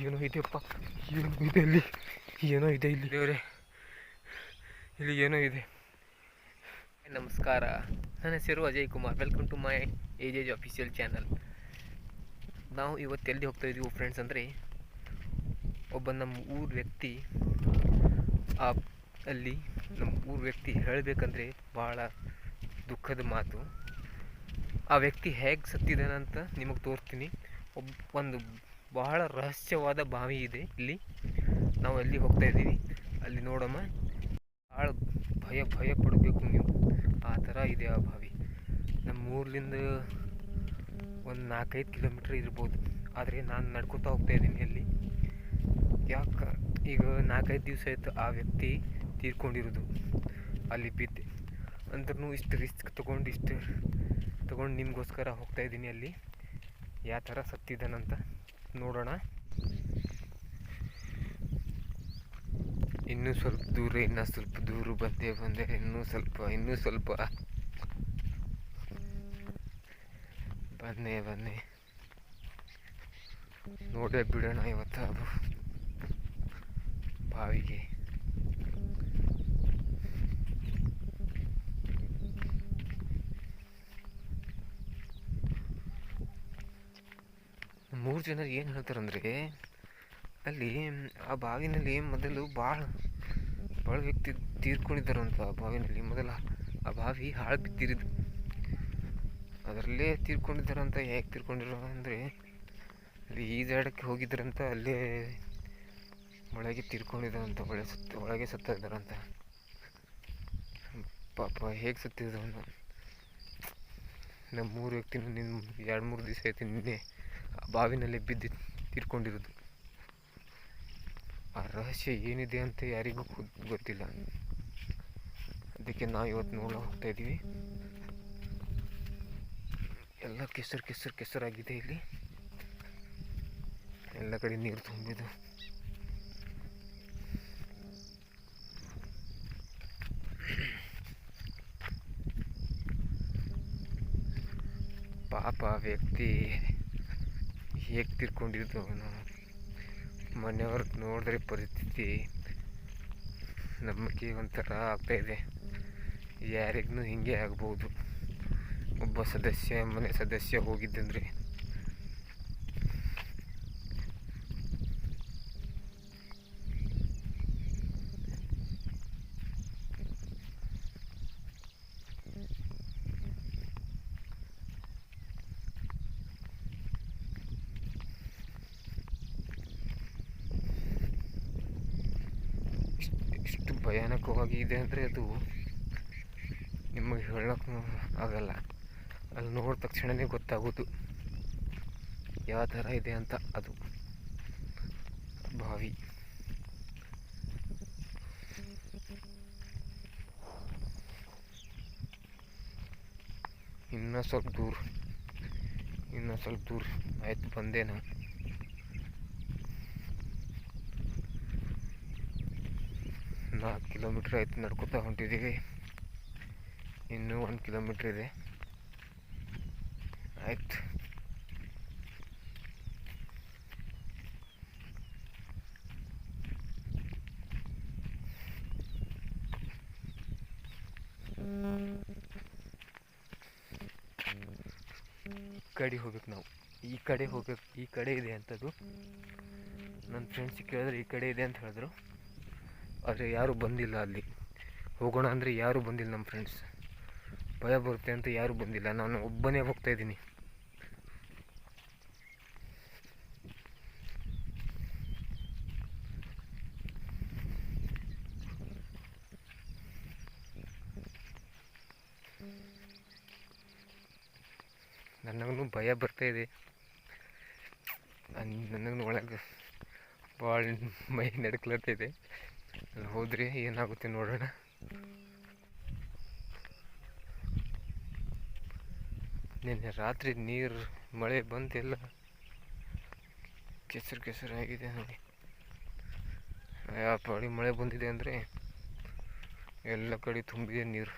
ಏನೋ ಇದೆಯಪ್ಪ, ಏನೋ ಇದೆ ಇಲ್ಲಿ, ಏನೋ ಇದೆ ಇಲ್ಲಿ ದೇವರೇ, ಇಲ್ಲಿ ಏನೋ ಇದೆ. ನಮಸ್ಕಾರ, ನನ್ನ ಹೆಸರು Ajay Kumar. Welcome to my age official channel. ನಾವು ಇವತ್ತು ಎಲ್ಲಿ ಹೋಗ್ತಾ ಇದ್ದೀವಿ ಫ್ರೆಂಡ್ಸ್ ಅಂದರೆ, ಒಬ್ಬ ನಮ್ಮ ಊರ ವ್ಯಕ್ತಿ ಅಲ್ಲಿ ನಮ್ಮ ಊರ ವ್ಯಕ್ತಿ ಹೇಳಬೇಕಂದ್ರೆ ಭಾಳ ದುಃಖದ ಮಾತು. ಆ ವ್ಯಕ್ತಿ ಹೇಗೆ ಸತ್ತಿದ್ದಾನಂತ ನಿಮಗೆ ತೋರಿಸ್ತೀನಿ. ಒಂದು ಬಹಳ ರಹಸ್ಯವಾದ ಬಾವಿ ಇದೆ ಇಲ್ಲಿ. ನಾವು ಅಲ್ಲಿ ಹೋಗ್ತಾ ಇದ್ದೀವಿ, ಅಲ್ಲಿ ನೋಡಮ್ಮ. ಭಾಳ ಭಯ ಪಡಬೇಕು ನೀವು, ಆ ಥರ ಇದೆ ಆ ಬಾವಿ. ನಮ್ಮ ಊರ್ಲಿಂದ ಒಂದು 4-5 ಕಿಲೋಮೀಟ್ರ್ ಇರ್ಬೋದು, ಆದರೆ ನಾನು ನಡ್ಕೊತಾ ಹೋಗ್ತಾ ಇದ್ದೀನಿ ಅಲ್ಲಿ. ಯಾಕೆ ಈಗ 4-5 ದಿವಸ ಆಯಿತು ಆ ವ್ಯಕ್ತಿ ತೀರ್ಕೊಂಡಿರೋದು, ಅಲ್ಲಿ ಬಿದ್ದೆ. ಅಂದ್ರೂ ಇಷ್ಟು ರಿಸ್ಕ್ ತೊಗೊಂಡು ನಿಮಗೋಸ್ಕರ ಹೋಗ್ತಾ ಇದ್ದೀನಿ ಅಲ್ಲಿ. ಯಾವ ಥರ ಸತ್ತಿದ್ದಾನಂತ ನೋಡೋಣ. ಇನ್ನೂ ಸ್ವಲ್ಪ ದೂರ ಬಂದೆ. ಇನ್ನೂ ಸ್ವಲ್ಪ ಬನ್ನಿ ನೋಡೇ ಬಿಡೋಣ ಇವತ್ತು ಬಾವಿಗೆ. ಮೂರು ಜನರು ಏನು ಹೇಳ್ತಾರಂದರೆ, ಅಲ್ಲಿ ಆ ಬಾವಿನಲ್ಲಿ ಮೊದಲು ಭಾಳ ವ್ಯಕ್ತಿ ತೀರ್ಕೊಂಡಿದ್ದಾರಂತ. ಆ ಬಾವಿನಲ್ಲಿ ಮೊದಲು ಆ ಬಾವಿ ಹಾಳು ಬಿದ್ದಿರೋದು, ಅದರಲ್ಲೇ ತೀರ್ಕೊಂಡಿದ್ದಾರಂತ. ಹೇಗೆ ತೀರ್ಕೊಂಡಿರೋ ಅಂದರೆ, ಅಲ್ಲಿ ಈಜಾಡಕ್ಕೆ ಹೋಗಿದ್ದಾರಂತ, ಅಲ್ಲೇ ಒಳಗೆ ತೀರ್ಕೊಂಡಿದ್ದಾರಂತ, ಒಳಗೆ ಸತ್ತ ಇದ್ದಾರಂತ. ಪಾಪ ಹೇಗೆ ಸತ್ತಿದ್ದವನು. ನಮ್ಮ 3 ವ್ಯಕ್ತಿನೂ 2-3 ದಿವಸ ಆಯ್ತು ನಿನ್ನೆ ಆ ಬಾವಿನಲ್ಲಿ ಬಿದ್ದು ತೀರ್ಕೊಂಡಿರೋದು. ಆ ರಹಸ್ಯ ಏನಿದೆ ಅಂತ ಯಾರಿಗೂ ಗೊತ್ತಿಲ್ಲ. ಅದಕ್ಕೆ ನಾವು ಇವತ್ತು ನೋಡೋ ಹೋಗ್ತಾ ಇದ್ದೀವಿ. ಎಲ್ಲ ಕೆಸರಾಗಿದೆ ಇಲ್ಲಿ, ಎಲ್ಲ ಕಡೆ ನೀರು ತುಂಬಿದ್ದು. ಪಾಪ ವ್ಯಕ್ತಿ ಹೇಗೆ ತೀರ್ಕೊಂಡಿದ್ದು ಅವನು. ಮನೆಯವ್ರು ನೋಡಿದ್ರೆ ಪರಿಸ್ಥಿತಿ ನಮಗೆ ಒಂಥರ ಆಗ್ತಾಯಿದೆ. ಯಾರಿಗೂ ಹೀಗೆ ಆಗ್ಬೋದು. ಒಬ್ಬ ಮನೆ ಸದಸ್ಯ ಹೋಗಿದ್ದಂದರೆ ಎಷ್ಟು ಭಯಾನಕವಾಗಿ ಇದೆ ಅಂದರೆ ಅದು ನಿಮಗೆ ಹೇಳೋಕ್ಕೂ ಆಗಲ್ಲ. ಅಲ್ಲಿ ನೋಡಿದ ತಕ್ಷಣವೇ ಗೊತ್ತಾಗೋದು ಯಾವ ಥರ ಇದೆ ಅಂತ. ಅದು ಬಾವಿ ಇನ್ನೂ ಸ್ವಲ್ಪ ದೂರ ಆಯ್ತು ಬಂದೆ ನಾವು. 4 ಕಿಲೋಮೀಟ್ರ್ ಆಯ್ತು ನಡ್ಕೊತಾ ಹೊಂಟಿದ್ದೀವಿ. ಇನ್ನೂ 1 ಕಿಲೋಮೀಟ್ರ್ ಇದೆ, ಆಯ್ತು. ಕಡೆ ಹೋಗ್ಬೇಕು ನಾವು, ಈ ಕಡೆ ಇದೆ ಅಂತದು. ನನ್ನ ಫ್ರೆಂಡ್ಸಿಗೆ ಕೇಳಿದ್ರೆ ಈ ಕಡೆ ಇದೆ ಅಂತ ಹೇಳಿದ್ರು, ಆದರೆ ಯಾರೂ ಬಂದಿಲ್ಲ. ಅಲ್ಲಿ ಹೋಗೋಣ ಅಂದರೆ ಯಾರೂ ಬಂದಿಲ್ಲ. ನಮ್ಮ ಫ್ರೆಂಡ್ಸ್ ಭಯ ಬರುತ್ತೆ ಅಂತ ಯಾರೂ ಬಂದಿಲ್ಲ. ನಾನು ಒಬ್ಬನೇ ಹೋಗ್ತಾಯಿದ್ದೀನಿ. ನನಗೂ ಭಯ ಬರ್ತಾಯಿದೆ. ನನಗೂ ಒಳಗೆ ಭಾಳ ಮೈ ನಡ್ಕ್ಲತ್ತಿದೆ. ಅಲ್ಲಿ ಹೋದರೆ ಏನಾಗುತ್ತೆ ನೋಡೋಣ. ನಿನ್ನೆ ರಾತ್ರಿ ಮಳೆ ಬಂತೆಲ್ಲ ಕೆಸರಾಗಿದೆ ನೋಡಿ. ಯಾವ ಪಾಡಿ ಮಳೆ ಬಂದಿದೆ ಅಂದರೆ ಎಲ್ಲ ಕಡೆ ತುಂಬಿದೆ ನೀರು.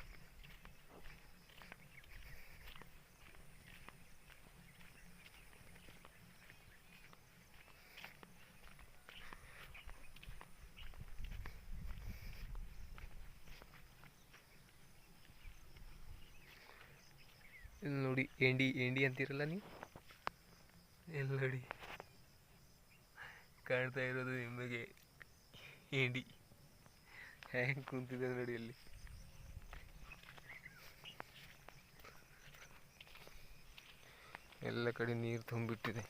ನೋಡಿ, ಏಂಡಿ ಏಂಡಿ ಅಂತೀರಲ್ಲ ನೀವು, ಎಲ್ಲ ನೋಡಿ ಕಾಣ್ತಾ ಇರೋದು ನಿಮಗೆ ಏಂಡಿ ಹೆಂಗೆ ಕುಂತಿದೆ ನೋಡಿ ಅಲ್ಲಿ. ಎಲ್ಲ ಕಡೆ ನೀರು ತುಂಬಿಟ್ಟಿದೆ.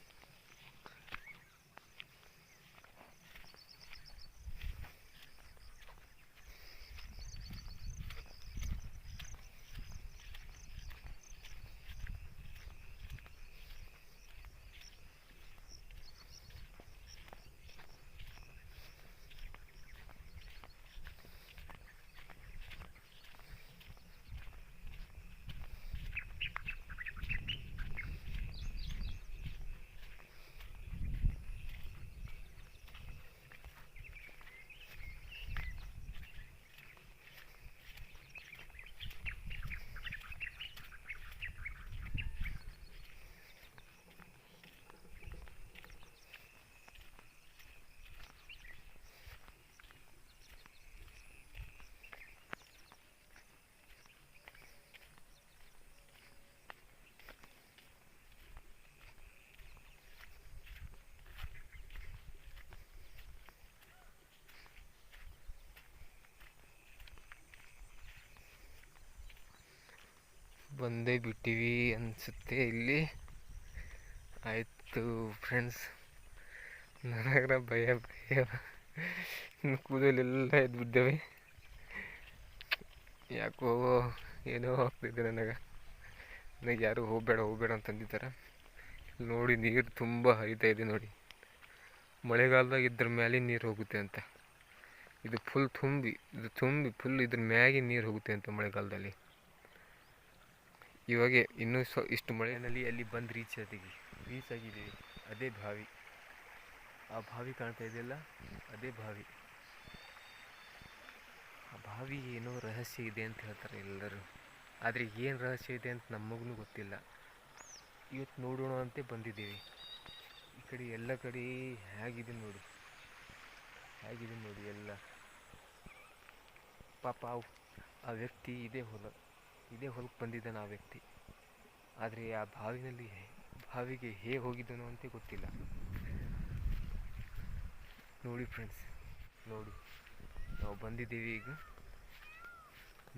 ಬಂದೇ ಬಿಟ್ಟಿವಿ ಅನಿಸುತ್ತೆ ಇಲ್ಲಿ. ಆಯಿತು ಫ್ರೆಂಡ್ಸ್, ನನಗರ ಭಯ ಭಯ ಕೂದಲೆಲ್ಲ ಎದ್ದು ಬಿದ್ದೇವೆ. ಯಾಕೋ ಏನೋ ಆಗ್ತಿದೆ ನನಗೆ ಯಾರು ಹೋಗಬೇಡ ಅಂತಂದಿದ್ದಾರೆ. ನೋಡಿ ನೀರು ತುಂಬ ಹರಿತಾ ಇದೆ ನೋಡಿ. ಮಳೆಗಾಲದಾಗ ಇದ್ರ ಮೇಲೆ ನೀರು ಹೋಗುತ್ತೆ ಅಂತ. ಇದು ತುಂಬಿ ಫುಲ್ ಇದ್ರ ಮ್ಯಾಗೆ ನೀರು ಹೋಗುತ್ತೆ ಅಂತ ಮಳೆಗಾಲದಲ್ಲಿ. ಇವಾಗೆ ಇನ್ನೂ ಇಷ್ಟು ಮಳೆಯಲ್ಲಿ ಅಲ್ಲಿ ಬಂದು ರೀಚ್ ಆಗಿದ್ದೀವಿ. ಅದೇ ಬಾವಿ, ಆ ಬಾವಿ ಕಾಣ್ತಾ ಇದೆಯಲ್ಲ, ಅದೇ ಬಾವಿ. ಆ ಬಾವಿ ಏನೋ ರಹಸ್ಯ ಇದೆ ಅಂತ ಹೇಳ್ತಾರೆ ಎಲ್ಲರೂ. ಆದರೆ ಏನು ರಹಸ್ಯ ಇದೆ ಅಂತ ನಮಗೂ ಗೊತ್ತಿಲ್ಲ. ಇವತ್ತು ನೋಡೋಣ ಅಂತ ಬಂದಿದ್ದೀವಿ. ಈ ಕಡೆ ಎಲ್ಲ ಕಡೆ ಹೇಗಿದೆ ನೋಡಿ ಎಲ್ಲ. ಪಾಪ ಆ ವ್ಯಕ್ತಿ ಇದೇ ಹೊಲಕ್ಕೆ ಬಂದಿದ್ದಾನೆ ಆ ವ್ಯಕ್ತಿ. ಆದರೆ ಆ ಬಾವಿಗೆ ಹೇಗೆ ಹೋಗಿದ್ದಾನೋ ಅಂತ ಗೊತ್ತಿಲ್ಲ. ನೋಡಿ ಫ್ರೆಂಡ್ಸ್, ನೋಡಿ ನಾವು ಬಂದಿದ್ದೀವಿ ಈಗ.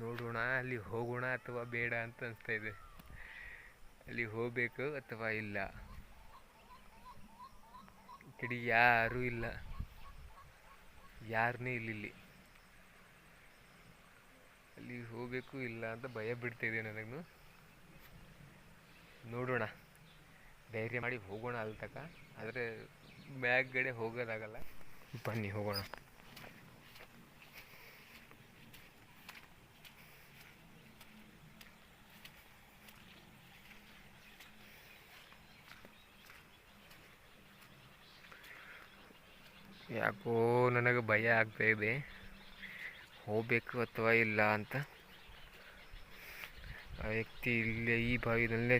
ನೋಡೋಣ ಅಲ್ಲಿ ಹೋಗೋಣ ಅಥವಾ ಬೇಡ ಅಂತ ಅನಿಸ್ತಾ ಇದೆ. ಅಲ್ಲಿ ಹೋಗಬೇಕು ಅಥವಾ ಇಲ್ಲ. ಈ ಕಡೆ ಯಾರೂ ಇಲ್ಲ, ಯಾರನ್ನೇ ಇಲ್ಲಿ. ಅಲ್ಲಿ ಹೋಗಬೇಕು ಇಲ್ಲ ಅಂತ ಭಯ ಬಿಡ್ತಾಯಿದೆ ನನಗೂ. ನೋಡೋಣ, ಧೈರ್ಯ ಮಾಡಿ ಹೋಗೋಣ ಅಲ್ಲಿ ತನಕ. ಆದರೆ ಮ್ಯಾಗಡೆ ಹೋಗೋದಾಗಲ್ಲ. ಬನ್ನಿ ಹೋಗೋಣ. ಯಾಕೋ ನನಗೆ ಭಯ ಆಗ್ತಾಯಿದೆ, ಹೋಗಬೇಕು ಅಥವಾ ಇಲ್ಲ ಅಂತ. ಆ ವ್ಯಕ್ತಿ ಇಲ್ಲೇ ಈ ಬಾವಿನಲ್ಲೇ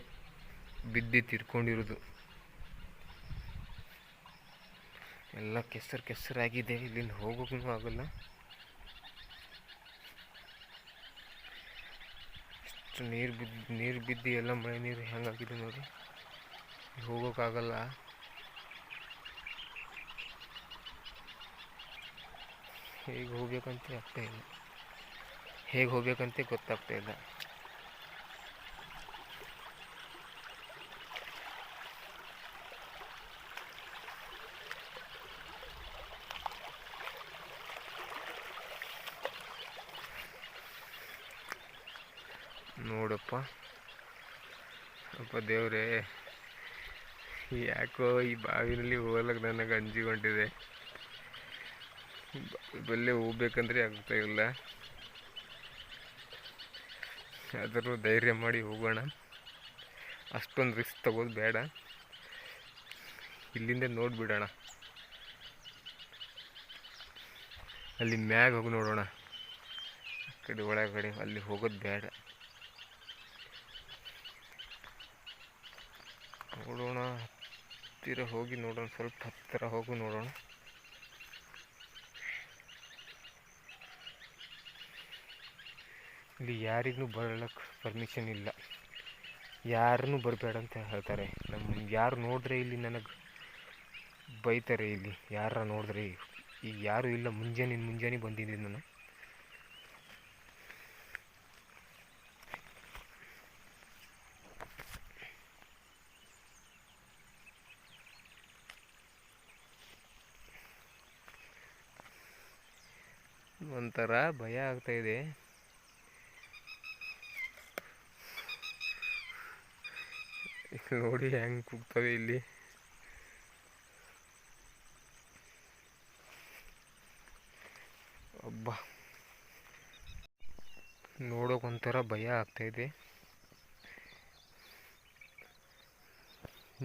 ಬಿದ್ದು ತೀರ್ಕೊಂಡಿರೋದು. ಎಲ್ಲ ಕೆಸರಾಗಿದೆ. ಇಲ್ಲಿಂದ ಹೋಗೋಕ್ಕೂ ಆಗಲ್ಲ. ಇಷ್ಟು ನೀರು ಬಿದ್ದು ಎಲ್ಲ ಮಳೆ ನೀರು ಹೆಂಗಾಗಿದೆ ನೋಡಿ. ಹೋಗೋಕ್ಕಾಗಲ್ಲ. ಹೇಗೆ ಹೋಗ್ಬೇಕಂತ ಗೊತ್ತಾಗ್ತಾ ಇಲ್ಲ. ನೋಡಪ್ಪ ಅಪ್ಪ ದೇವ್ರೇ, ಯಾಕೋ ಈ ಬಾವಿನಲ್ಲಿ ಹೋಗ್ಲಿಕ್ಕೆ ನನಗೆ ಅಂಜಿಕೊಂಡಿದೆ. ಬಲ್ಲೇ ಹೋಗ್ಬೇಕಂದ್ರೆ ಆಗ್ತಾ ಇಲ್ಲ. ಆದರೂ ಧೈರ್ಯ ಮಾಡಿ ಹೋಗೋಣ. ಅಷ್ಟೊಂದು ರಿಸ್ಕ್ ತಗೋದು ಬೇಡ. ಇಲ್ಲಿಂದ ನೋಡಿಬಿಡೋಣ. ಅಲ್ಲಿ ಮ್ಯಾಗ ಹೋಗಿ ನೋಡೋಣ. ಆ ಕಡೆ ಒಳಗಡೆ ಅಲ್ಲಿ ಹೋಗೋದು ಬೇಡ. ನೋಡೋಣ, ಹತ್ತಿರ ಹೋಗಿ ನೋಡೋಣ, ಸ್ವಲ್ಪ ಹತ್ತಿರ ಹೋಗಿ ನೋಡೋಣ. ಇಲ್ಲಿ ಯಾರಿಗೂ ಬರಲಿಕ್ಕೆ ಪರ್ಮಿಷನ್ ಇಲ್ಲ. ಯಾರನ್ನೂ ಬರಬೇಡ ಅಂತ ಹೇಳ್ತಾರೆ. ಯಾರು ನೋಡಿದ್ರೆ ಇಲ್ಲಿ ನನಗೆ ಬೈತಾರೆ. ಇಲ್ಲಿ ಯಾರ ನೋಡಿದ್ರೆ ಈಗ ಯಾರೂ ಇಲ್ಲ. ಮುಂಜಾನೆ ಬಂದಿದ್ದೀನಿ ನಾನು. ಒಂಥರ ಭಯ ಆಗ್ತಾಯಿದೆ. ನೋಡಿ ಹೆಂಗೆ ಕೂಗ್ತವೆ ಇಲ್ಲಿ. ಅಬ್ಬಾ, ನೋಡೋಕೆ ಒಂಥರ ಭಯ ಆಗ್ತಾಯಿದೆ.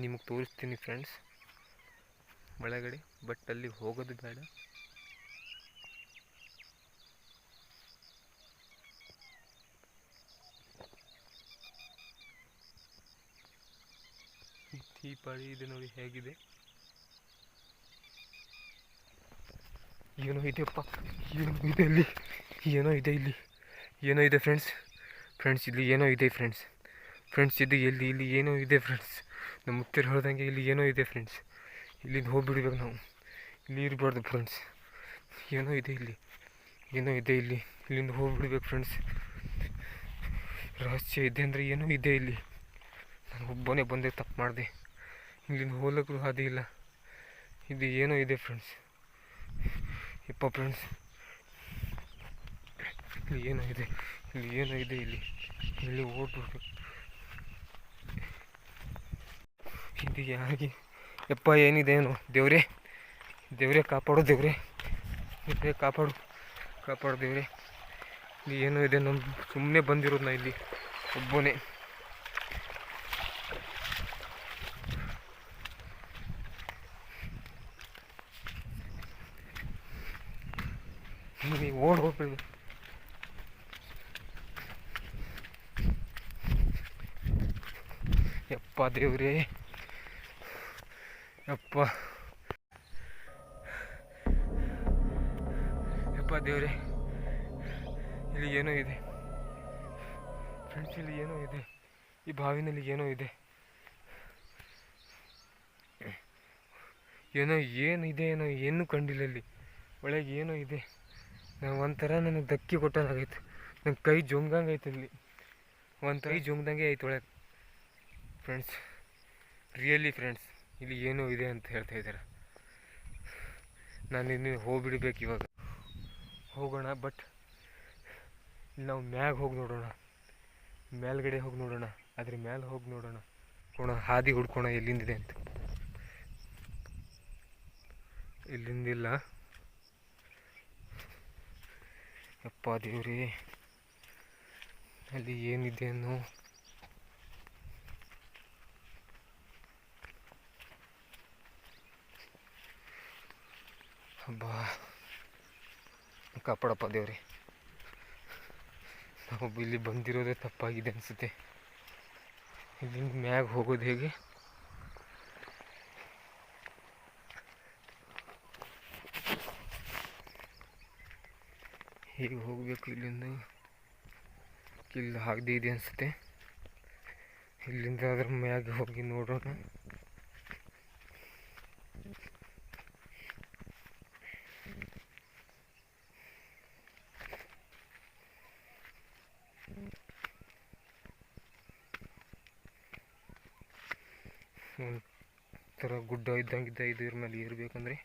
ನಿಮಗೆ ತೋರಿಸ್ತೀನಿ ಫ್ರೆಂಡ್ಸ್ ಒಳಗಡೆ, ಬಟ್ ಅಲ್ಲಿ ಹೋಗೋದು ಬೇಡ. ದೀಪಾವಳಿ ಇದೆ ನೋಡಿ ಹೇಗಿದೆ. ಏನೋ ಇದೆಯಪ್ಪ, ಏನೋ ಇದೆ ಇಲ್ಲಿ, ಏನೋ ಇದೆ ಇಲ್ಲಿ, ಏನೋ ಇದೆ ಫ್ರೆಂಡ್ಸ್ ಇಲ್ಲಿ ಏನೋ ಇದೆ ಫ್ರೆಂಡ್ಸ್ ಇದು ಇಲ್ಲಿ ಏನೋ ಇದೆ ಫ್ರೆಂಡ್ಸ್. ನಮ್ಮ ಮುತ್ತರು ಹೇಳ್ದಂಗೆ ಇಲ್ಲಿ ಏನೋ ಇದೆ ಫ್ರೆಂಡ್ಸ್. ಇಲ್ಲಿಂದ ಹೋಗ್ಬಿಡ್ಬೇಕು ನಾವು, ಇಲ್ಲಿ ಇರಬಾರ್ದು ಫ್ರೆಂಡ್ಸ್. ಏನೋ ಇದೆ ಇಲ್ಲಿ, ಇಲ್ಲಿಂದ ಹೋಗ್ಬಿಡ್ಬೇಕು ಫ್ರೆಂಡ್ಸ್. ರಹಸ್ಯ ಇದೆ ಅಂದರೆ ಏನೋ ಇದೆ ಇಲ್ಲಿ. ನಾನು ಒಬ್ಬನೇ ಬಂದೆ, ತಪ್ಪು ಮಾಡಿದೆ. ಇಲ್ಲಿಂದ ಹೋಗ್ಲಿಕ್ಕೂ ಹಾದಿ ಇಲ್ಲ. ಇದು ಏನೋ ಇದೆ ಫ್ರೆಂಡ್ಸ್. ಯಪ್ಪ ಫ್ರೆಂಡ್ಸ್, ಇಲ್ಲಿ ಏನೋ ಇದೆ ಇಲ್ಲಿ ಓಡ್ಬಿಡ್ಬೇಕು. ಇದು ಯಾರಿಗೆ ಯಪ್ಪ ಏನಿದೆ ಏನು? ದೇವ್ರೇ ಕಾಪಾಡು, ದೇವ್ರೇ ಕಾಪಾಡು ದೇವ್ರೇ. ಇಲ್ಲಿ ಏನೋ ಇದೆ. ನಮ್ಮ ಸುಮ್ಮನೆ ಬಂದಿರೋದು ನಾ ಇಲ್ಲಿ ಒಬ್ಬನೇ. ಹೋಗ್ಬಿಡು. ಯಪ್ಪ ದೇವ್ರೇ, ಯಪ್ಪ ದೇವ್ರೇ, ಇಲ್ಲಿ ಏನೋ ಇದೆ ಫ್ರೆಂಡ್ಸ್. ಇಲ್ಲಿ ಏನೋ ಇದೆ, ಈ ಬಾವಿನಲ್ಲಿ ಏನೋ ಇದೆ. ಏನಿದೆ ಏನೂ ಕಂಡಿಲ್ಲ ಇಲ್ಲಿ. ಒಳಗೆ ಏನೋ ಇದೆ. ಒಂಥರ ನನಗೆ ಧಕ್ಕಿ ಕೊಟ್ಟಂಗಾಗೈತೆ. ನನ್ನ ಕೈ ಜೊಂಗಂಗೆ ಇಲ್ಲಿ, ಕೈ ಜೊಂಗ್ದಂಗೆ ಐತೆ ಒಳಗೆ ಫ್ರೆಂಡ್ಸ್. ರಿಯಲಿ ಫ್ರೆಂಡ್ಸ್, ಇಲ್ಲಿ ಏನೋ ಇದೆ ಅಂತ ಹೇಳ್ತಾ ಇದ್ದಾರೆ. ನಾನು ಇನ್ನು ಹೋಗ್ಬಿಡ್ಬೇಕು. ಇವಾಗ ಹೋಗೋಣ, ಬಟ್ ನಾವು ಮ್ಯಾಗ ಹೋಗಿ ನೋಡೋಣ, ಮೇಲ್ಗಡೆ ಹೋಗಿ ನೋಡೋಣ, ಅದ್ರ ಮ್ಯಾಲೆ ಹೋಗಿ ನೋಡೋಣ, ಹಾದಿ ಹುಡ್ಕೋಣ ಎಲ್ಲಿಂದಿದೆ ಅಂತ. ಇಲ್ಲಿಂದಿಲ್ಲ. ಯಪ್ಪ ದೇವ್ರಿ, ಅಲ್ಲಿ ಏನಿದೆ ಅನ್ನೋ. ಹಬ್ಬಾ, ಕಾಪಾಡಪ್ಪ ದೇವ್ರಿ. ನಾವು ಇಲ್ಲಿ ಬಂದಿರೋದೇ ತಪ್ಪಾಗಿದೆ ಅನಿಸುತ್ತೆ. ಇಲ್ಲಿಂದ ಮ್ಯಾಗ ಹೋಗೋದು ಹೇಗೆ? ಹೇಗೆ ಹೋಗಬೇಕು ಇಲ್ಲಿಂದ? ಇಲ್ಲಿ ಆಗದೆ ಇದೆ ಅನಿಸುತ್ತೆ. ಇಲ್ಲಿಂದ ಅದ್ರ ಮ್ಯಾಗ ಹೋಗಿ ನೋಡೋಣ. ಒಂಥರ ಗುಡ್ಡ ಇದ್ದಂಗಿದ್ದ. ಇದ್ರ ಮೇಲೆ ಏರ್ಬೇಕಂದ್ರೆ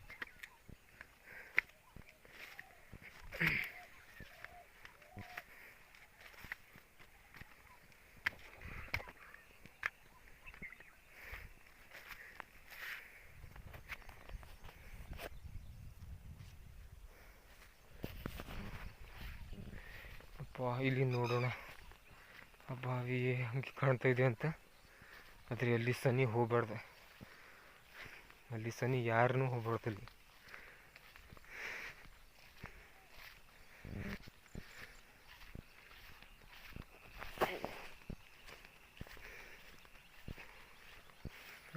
ಇಲ್ಲಿ ನೋಡೋಣ. ಆ ಬಾವಿ ಹಂಗೆ ಕಾಣ್ತಾ ಇದೆ ಅಂತ. ಆದರೆ ಅಲ್ಲಿ ಸನಿ ಹೋಗ್ಬಾರ್ದು, ಅಲ್ಲಿ ಸನಿ ಯಾರನ್ನೂ ಹೋಗ್ಬಾರ್ದು.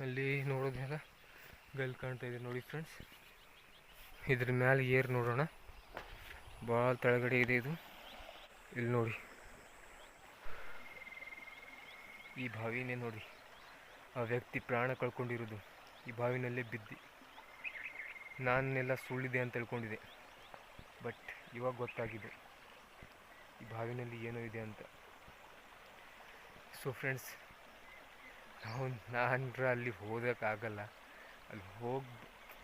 ಅಲ್ಲಿ ನೋಡೋದ್ಮೇಲೆ ಗಲ್ ಕಾಣ್ತಾ ಇದೆ ನೋಡಿ ಫ್ರೆಂಡ್ಸ್. ಇದ್ರ ಮ್ಯಾಲೆ ಏರ್ ನೋಡೋಣ. ಭಾಳ ಕೆಳಗಡೆ ಇದೆ ಇದು. ಇಲ್ಲಿ ನೋಡಿ, ಈ ಬಾವಿನೇ ನೋಡಿ, ಆ ವ್ಯಕ್ತಿ ಪ್ರಾಣ ಕಳ್ಕೊಂಡಿರೋದು ಈ ಬಾವಿನಲ್ಲೇ ಬಿದ್ದು. ನಾನೆಲ್ಲ ಸುಳ್ಳಿದೆ ಅಂತ ತಿಳ್ಕೊಂಡಿದ್ದೆ, ಬಟ್ ಇವಾಗ ಗೊತ್ತಾಗಿದೆ ಈ ಬಾವಿನಲ್ಲಿ ಏನೋ ಇದೆ ಅಂತ. ಸೊ ಫ್ರೆಂಡ್ಸ್, ನಾನು ಅಲ್ಲಿ ಹೋಗೋಕ್ಕಾಗಲ್ಲ. ಅಲ್ಲಿ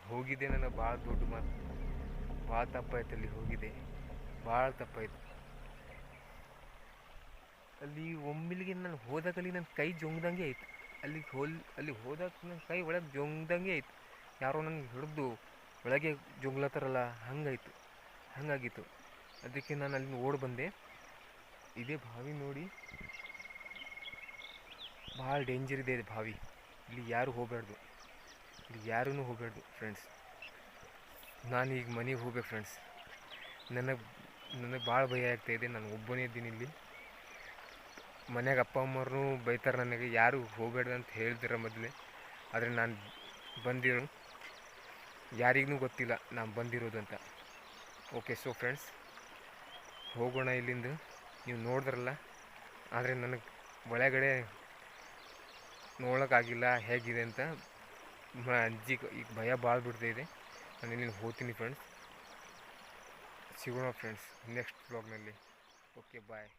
ಹೋಗಿದ್ದೆ ನನ್ನ ಭಾಳ ದೊಡ್ಡ ಮಾತು, ಭಾಳ ತಪ್ಪಾಯ್ತು. ಅಲ್ಲಿ ಹೋಗಿದೆ ಭಾಳ ತಪ್ಪಾಯಿತು. ಅಲ್ಲಿ ಒಮ್ಮಿಲಿಗೆ ನಾನು ಹೋದಾಗಲ್ಲಿ ನನ್ನ ಕೈ ಜೊಂಗ್ದಂಗೆ ಆಯಿತು. ಅಲ್ಲಿ ಹೋದಾಗ ನನ್ನ ಕೈ ಒಳಗೆ ಜೊಂಗ್ದಂಗೆ ಆಯಿತು. ಯಾರೋ ನನಗೆ ಹಿಡಿದು ಒಳಗೆ ಜೊಂಗ್ಲತ್ತಾರಲ್ಲ ಹಂಗಾಗಿತ್ತು. ಅದಕ್ಕೆ ನಾನು ಅಲ್ಲಿಂದ ಓಡಿ ಬಂದೆ. ಇದೇ ಬಾವಿ ನೋಡಿ, ಭಾಳ ಡೇಂಜರ್ ಇದೆ ಬಾವಿ. ಇಲ್ಲಿ ಯಾರೂ ಹೋಗಬಾರ್ದು, ಫ್ರೆಂಡ್ಸ್. ನಾನೀಗ ಮನೆಗೆ ಹೋಗ್ಬೇಕು ಫ್ರೆಂಡ್ಸ್. ನನಗೆ ಭಾಳ ಭಯ ಆಗ್ತಾಯಿದೆ. ನಾನು ಒಬ್ಬನೇ ಇದ್ದೀನಿ ಇಲ್ಲಿ. ಮನ್ಯಾಗ ಅಪ್ಪ ಅಮ್ಮವ್ರೂ ಬೈತಾರೆ ನನಗೆ, ಯಾರು ಹೋಗಬೇಡ ಅಂತ ಹೇಳ್ದಿರ ಮೊದಲೇ. ಆದರೆ ನಾನು ಬಂದಿರೋ ಯಾರಿಗೂ ಗೊತ್ತಿಲ್ಲ ನಾನು ಬಂದಿರೋದು ಅಂತ. ಓಕೆ, ಸೊ ಫ್ರೆಂಡ್ಸ್, ಹೋಗೋಣ ಇಲ್ಲಿಂದ. ನೀವು ನೋಡಿದ್ರಲ್ಲ, ಆದರೆ ನನಗೆ ಒಳಗಡೆ ನೋಡೋಕ್ಕಾಗಿಲ್ಲ ಹೇಗಿದೆ ಅಂತ. ಈಗ ಭಯ ಭಾಳ ಬಿಡ್ತಾಯಿದೆ. ನಾನು ಇಲ್ಲಿಂದ ಹೋಗ್ತೀನಿ ಫ್ರೆಂಡ್ಸ್. ಸಿಗೋಣ ಫ್ರೆಂಡ್ಸ್ ನೆಕ್ಸ್ಟ್ ವ್ಲಾಗ್ನಲ್ಲಿ. ಓಕೆ, ಬಾಯ್.